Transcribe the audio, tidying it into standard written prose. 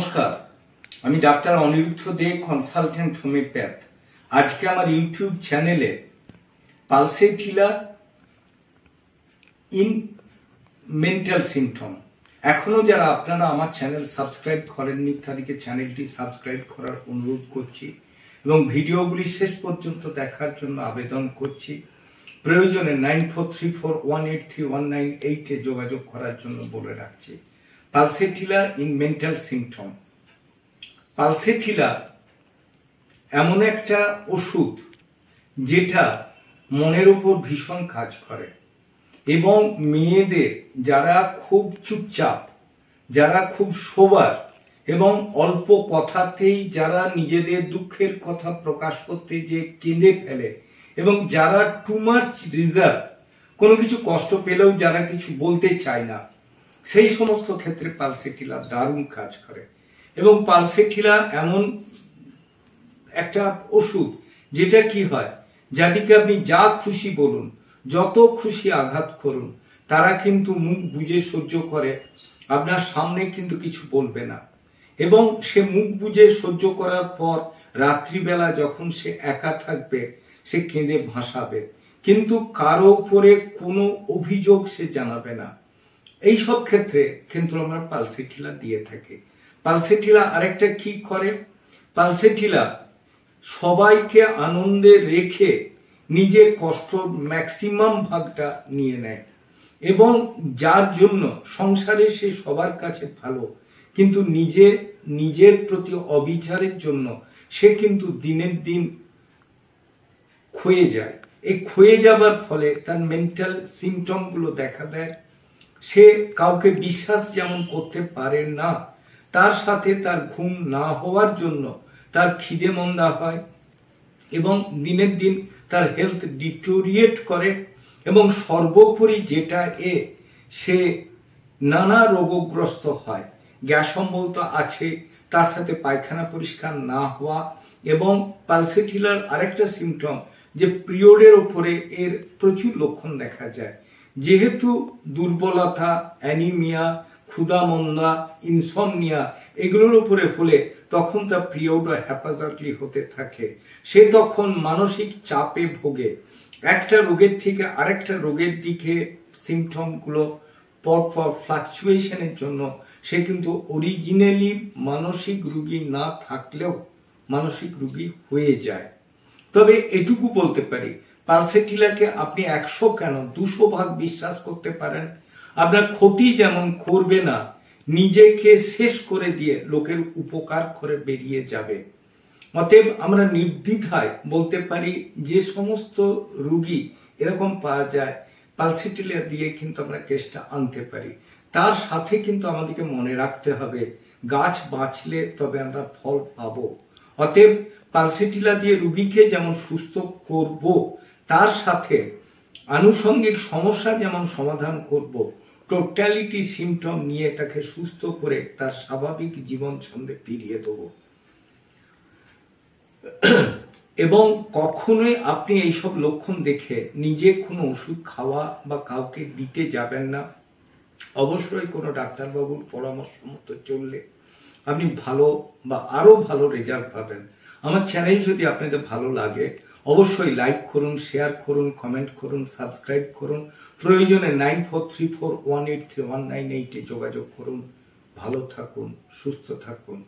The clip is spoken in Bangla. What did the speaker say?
নমস্কার, আমি ডাক্তার অনিরুদ্ধ দে, কনসালটেন্ট হোমিওপ্যাথ। আজকে আমার ইউটিউব চ্যানেলে পালসেটিলা ইন মেন্টাল সিমটম, এখনো যারা আপনারা আমার চ্যানেল সাবস্ক্রাইব করেননি তাদেরকে চ্যানেলটি সাবস্ক্রাইব করার অনুরোধ করছি এবং ভিডিওগুলি শেষ পর্যন্ত দেখার জন্য আবেদন করছি। প্রয়োজনে 9434183198 যোগাযোগ করার জন্য বলে রাখছি। Pulsatilla in mental symptom. Pulsatilla এমন একটা ওষুধ যেটা মনের উপর ভীষণ কাজ করে এবং মেয়েদের যারা খুব চুপচাপ, যারা খুব সোবার এবং অল্প কথাতেই যারা নিজেদের দুঃখের কথা প্রকাশ করতে যে কেঁদে ফেলে এবং যারা টু মাচ রিজার্ভ, কোনো কিছু কষ্ট পেলেও যারা কিছু বলতে চায় না, সেই সমস্ত ক্ষেত্রে পালসেটিলা দারুণ কাজ করে। এবং পালসেটিলা এমন একটা ওষুধ যেটা কি হয়, যাদেরকে আপনি যা খুশি বলুন, যত খুশি আঘাত করুন, তারা কিন্তু মুখ বুজে সহ্য করে, আপনার সামনে কিন্তু কিছু বলবে না। এবং সে মুখ বুজে সহ্য করার পর রাত্রিবেলা যখন সে একা থাকবে, সে কেঁদে ভাসাবে, কিন্তু কারো উপরে কোনো অভিযোগ সে জানাবে না। এই সব ক্ষেত্রে কিন্তু আমরা পালসেটিলা দিয়ে থাকি। পালসেটিলা আরেকটা কি করে, পালসেটিলা সবাইকে আনন্দে রেখে নিজের কষ্ট ম্যাক্সিমাম ভাগটা নিয়ে নেয় এবং যার জন্য সংসারে সে সবার কাছে ভালো, কিন্তু নিজের প্রতি অবিচারের জন্য সে কিন্তু দিনের দিন ক্ষয়ে যায়। এই ক্ষয়ে যাবার ফলে তার মেন্টাল সিমটম গুলো দেখা দেয়। সে কাউকে বিশ্বাস যেমন করতে পারে না, তার সাথে তার ঘুম না হওয়ার জন্য তার খিদে মন্দা হয় এবং দিনের দিন তার হেলথ ডিটোরিয়েট করে এবং সর্বোপরি যেটা সে নানা রোগগ্রস্ত হয়। গ্যাস অম্বল তো আছে, তার সাথে পায়খানা পরিষ্কার না হওয়া এবং পালসেটিলার আরেকটা সিমটম যে পিরিয়ডের উপরে এর প্রচুর লক্ষণ দেখা যায়। যেহেতু দুর্বলতা, অ্যানিমিয়া, ক্ষুধামন্দা, ইনসমনিয়া এগুলোর উপরে হলে তখন তার পিরিয়ডও হ্যাপাজার্টলি হতে থাকে। সে তখন মানসিক চাপে ভোগে, একটা রোগের থেকে আরেকটা রোগের দিকে সিমটমগুলো পরপর ফ্লাকচুয়েশনের জন্য সে কিন্তু অরিজিনালি মানসিক রোগী না থাকলেও মানসিক রোগী হয়ে যায়। তবে এটুকু বলতে পারি, পালসেটিলাকে আপনি 100 কেন 200 ভাগ বিশ্বাস করতে পারেন। আপনার ক্ষতি যেমন করবে না, নিজেকে শেষ করে দিয়ে লোকের উপকার করে বেরিয়ে যাবে। অতএব আমরা নির্দ্বিধায় বলতে পারি যে সমস্ত রোগী এরকম পাওয়া যায়, পালসেটিলা দিয়ে কিন্তু আমরা কেসটা আনতে পারি। তার সাথে কিন্তু আমাদেরকে মনে রাখতে হবে, গাছ বাঁচলে তবে আমরা ফল পাবো। অতএব পালসেটিলা দিয়ে রোগীকে যেমন সুস্থ করব, তার সাথে আনুষঙ্গিক সমস্যা যেমন সমাধান করব, টোটালিটি সিমটম নিয়ে তাকে সুস্থ করে তার স্বাভাবিক জীবন ছন্দে ফিরিয়ে দেব। এবং কখনোই আপনি এইসব লক্ষণ দেখে নিজে কোনো ওষুধ খাওয়া বা কাউকে দিতে যাবেন না। অবশ্যই কোনো ডাক্তারবাবুর পরামর্শ মতো চললে আপনি ভালো বা আরো ভালো রেজাল্ট পাবেন। আমার চ্যানেল যদি আপনাদের ভালো লাগে অবশ্যই লাইক করুন, শেয়ার করুন, কমেন্ট করুন, সাবস্ক্রাইব করুন। প্রয়োজনে 9434183198 যোগাযোগ করুন। ভালো থাকুন, সুস্থ থাকুন।